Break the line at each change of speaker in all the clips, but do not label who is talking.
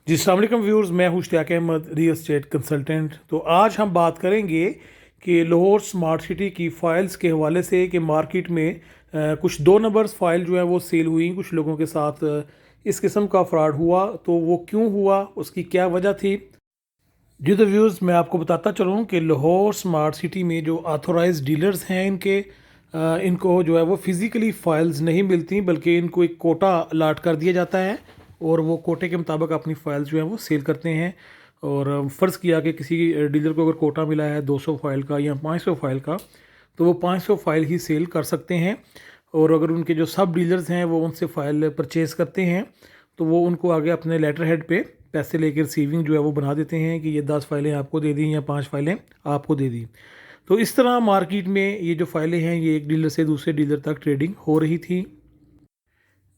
जी अस्सलाम वालेकुम व्यूअर्स, मैं हूं Ishtiaq Ahmed, real estate consultant. तो आज हम बात करेंगे कि लाहौर स्मार्ट सिटी की फ़ाइल्स के हवाले से कि मार्केट में कुछ दो नंबर्स फ़ाइल जो है वो सेल हुई कुछ लोगों के साथ। इस किस्म का फ्रॉड हुआ तो वो क्यों हुआ, उसकी क्या वजह थी। जी तो व्यूअर्स, मैं आपको बताता चलूँ कि लाहौर स्मार्ट सिटी में जो ऑथोराइज डीलर्स हैं इनको जो है वो फ़िज़िकली फ़ाइल्स नहीं मिलती, बल्कि इनको एक कोटा अलाट कर दिया जाता है और वो कोटे के मुताबिक अपनी फ़ाइल्स जो है वो सेल करते हैं। और फ़र्ज़ किया कि किसी डीलर को अगर कोटा मिला है 200 फ़ाइल का या 500 फ़ाइल का, तो वो 500 फ़ाइल ही सेल कर सकते हैं। और अगर उनके जो सब डीलर्स हैं वो उनसे फ़ाइल परचेज़ करते हैं, तो वो उनको आगे अपने लेटर हेड पे पैसे लेकर रिसीविंग जो है वो बना देते हैं कि ये 10 फ़ाइलें आपको दे दी या 5 फ़ाइलें आपको दे दी। तो इस तरह मार्केट में ये जो फ़ाइलें हैं ये एक डीलर से दूसरे डीलर तक ट्रेडिंग हो रही थी।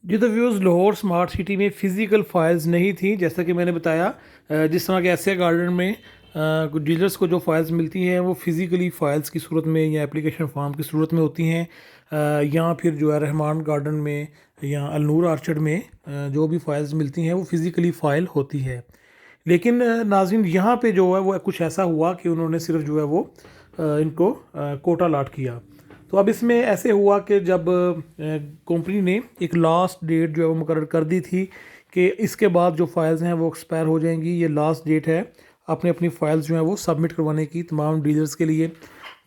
जी तो व्यूज़, लाहौर स्मार्ट सिटी में फ़िज़िकल फ़ाइल्स नहीं थी, जैसा कि मैंने बताया। जिस तरह के एसए गार्डन में कुछ डीलर्स को जो फ़ाइल्स मिलती हैं वो फ़िज़िकली फ़ाइल्स की सूरत में या एप्लीकेशन फॉर्म की सूरत में होती हैं। या फिर जो है रहमान गार्डन में या अलनूर आर्चर्ड में जो भी फ़ाइल्स मिलती हैं वो फ़िज़िकली फ़ाइल होती है। लेकिन नाज़रीन, यहाँ पे जो है वो कुछ ऐसा हुआ कि उन्होंने सिर्फ जो है वो इनको कोटा अलाट किया। तो अब इसमें ऐसे हुआ कि जब कंपनी ने एक लास्ट डेट जो है वो मुकर्रर कर दी थी कि इसके बाद जो फाइल्स हैं वो एक्सपायर हो जाएंगी, ये लास्ट डेट है अपनी अपनी फाइल्स जो हैं वो सबमिट करवाने की तमाम डीलर्स के लिए।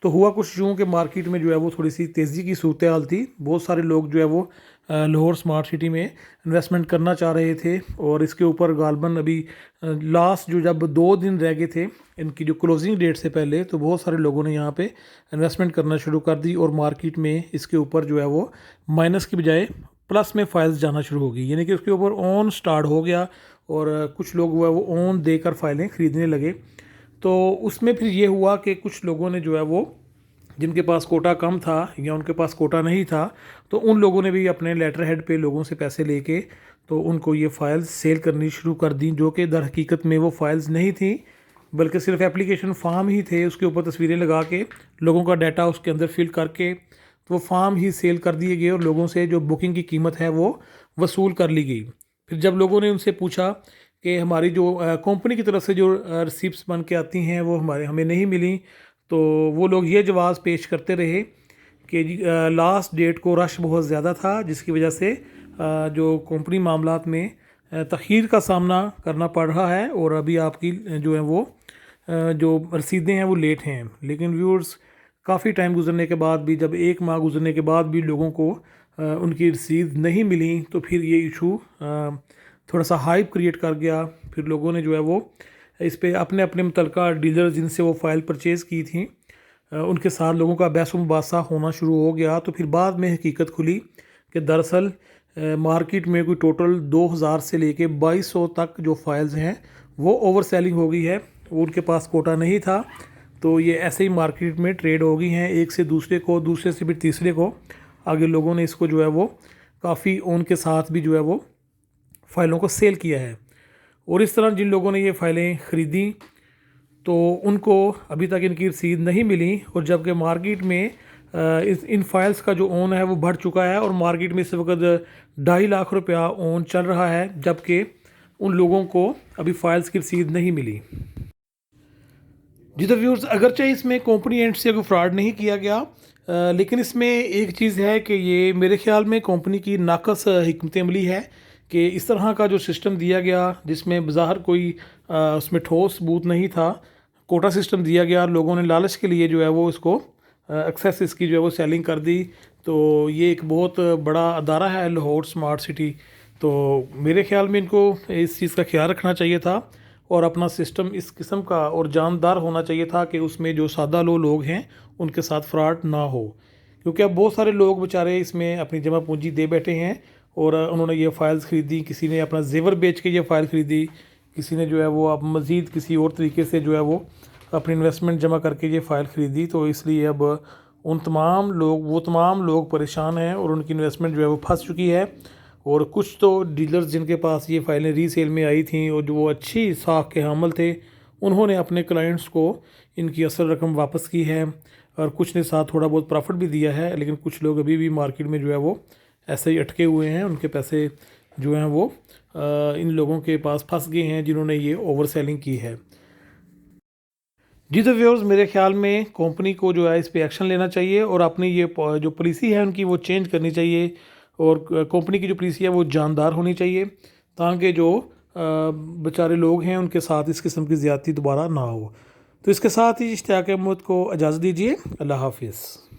तो हुआ कुछ यूँ कि मार्केट में जो है वो थोड़ी सी तेज़ी की सूरत हाल थी। बहुत सारे लोग जो है वो लाहौर स्मार्ट सिटी में इन्वेस्टमेंट करना चाह रहे थे और इसके ऊपर गालबन अभी लास्ट जो जब 2 दिन रह गए थे इनकी जो क्लोजिंग डेट से पहले, तो बहुत सारे लोगों ने यहाँ पे इन्वेस्टमेंट करना शुरू कर दी और मार्केट में इसके ऊपर जो है वो माइनस की बजाय प्लस में फाइल्स जाना शुरू हो गई, यानी कि उसके ऊपर ऑन स्टार्ट हो गया और कुछ लोग जो है वो ऑन देकर फाइलें ख़रीदने लगे। तो उसमें फिर ये हुआ कि कुछ लोगों ने जो है वो, जिनके पास कोटा कम था या उनके पास कोटा नहीं था, तो उन लोगों ने भी अपने लेटर हेड पे लोगों से पैसे लेके तो उनको ये फ़ाइल्स सेल करनी शुरू कर दी, जो कि दर हकीकत में वो फ़ाइल्स नहीं थी, बल्कि सिर्फ एप्लीकेशन फ़ार्म ही थे। उसके ऊपर तस्वीरें लगा के लोगों का डाटा उसके अंदर फिल करके तो वो फ़ार्म ही सेल कर दिए गए और लोगों से जो बुकिंग की कीमत है वो वसूल कर ली गई। फिर जब लोगों ने उनसे पूछा कि हमारी जो कंपनी की तरफ से जो रिसिप्ट्स बन के आती हैं वो हमें नहीं मिली, तो वो लोग ये जवाब पेश करते रहे कि लास्ट डेट को रश बहुत ज़्यादा था, जिसकी वजह से जो कंपनी मामलात में तख़ीर का सामना करना पड़ रहा है और अभी आपकी जो है वो जो रसीदें हैं वो लेट हैं। लेकिन व्यूअर्स, काफ़ी टाइम गुजरने के बाद भी, जब 1 माह गुजरने के बाद भी लोगों को उनकी रसीद नहीं मिली, तो फिर ये इशू थोड़ा सा हाइप क्रिएट कर गया। फिर लोगों ने जो है वो इस पे अपने अपने मुतलका डीलर जिनसे वो फ़ाइल परचेज़ की थी उनके साथ लोगों का बहस मुबासा होना शुरू हो गया। तो फिर बाद में हकीकत खुली कि दरअसल मार्केट में कोई टोटल 2000 से लेके 2200 तक जो फाइल्स हैं वो ओवर सेलिंग हो गई है। वो उनके पास कोटा नहीं था, तो ये ऐसे ही मार्केट में ट्रेड हो गई हैं, एक से दूसरे को, दूसरे से फिर तीसरे को। आगे लोगों ने इसको जो है वो काफ़ी उनके साथ भी जो है वो फ़ाइलों को सेल किया है। और इस तरह जिन लोगों ने ये फ़ाइलें ख़रीदी तो उनको अभी तक इनकी रसीद नहीं मिली, और जबकि मार्केट में इस इन फाइल्स का जो ओन है वो बढ़ चुका है और मार्केट में इस वक्त 2.5 लाख रुपया ओन चल रहा है, जबकि उन लोगों को अभी फ़ाइल्स की रसीद नहीं मिली। जी तो व्यूअर्स, अगरचे इसमें कंपनी एंड से कोई फ्रॉड नहीं किया गया, लेकिन इसमें एक चीज़ है कि ये मेरे ख्याल में कंपनी की नाकस हिकमत अमली है कि इस तरह का जो सिस्टम दिया गया, जिसमें बज़ाहिर कोई उसमें ठोस सबूत नहीं था, कोटा सिस्टम दिया गया, लोगों ने लालच के लिए जो है वो इसको एक्सेस इसकी जो है वो सेलिंग कर दी। तो ये एक बहुत बड़ा अदारा है लाहौर स्मार्ट सिटी, तो मेरे ख्याल में इनको इस चीज़ का ख्याल रखना चाहिए था और अपना सिस्टम इस किस्म का और जानदार होना चाहिए था कि उसमें जो सादा लोग हैं उनके साथ फ्रॉड ना हो। क्योंकि अब बहुत सारे लोग बेचारे इसमें अपनी जमा पूंजी दे बैठे हैं और उन्होंने ये फ़ाइल्स ख़रीदी, किसी ने अपना जेवर बेच के ये फ़ाइल ख़रीदी, किसी ने जो है वो अब मज़ीद किसी और तरीके से जो है वो अपनी इन्वेस्टमेंट जमा करके ये फ़ाइल ख़रीदी। तो इसलिए अब वो तमाम लोग परेशान हैं और उनकी इन्वेस्टमेंट जो है वो फंस चुकी है। और कुछ तो डीलर्स जिनके पास ये फ़ाइलें रीसेल में आई थी और जो वो अच्छी साख के हामिल थे, उन्होंने अपने क्लाइंट्स को इनकी असल रकम वापस की है और कुछ ने साथ थोड़ा बहुत प्रॉफिट भी दिया है। लेकिन कुछ लोग अभी भी मार्केट में जो है वो ऐसे ही अटके हुए हैं, उनके पैसे जो हैं वो इन लोगों के पास फंस गए हैं जिन्होंने ये ओवर सेलिंग की है। जी तो व्यूअर्स, मेरे ख्याल में कंपनी को जो है इस पे एक्शन लेना चाहिए और अपनी ये जो पॉलिसी है उनकी वो चेंज करनी चाहिए, और कंपनी की जो पॉलिसी है वो जानदार होनी चाहिए, ताकि जो बेचारे लोग हैं उनके साथ इस किस्म की ज़्यादती दोबारा ना हो। तो इसके साथ ही इश्तियाक अहमद को इजाज़त दीजिए। अल्लाह हाफिज़।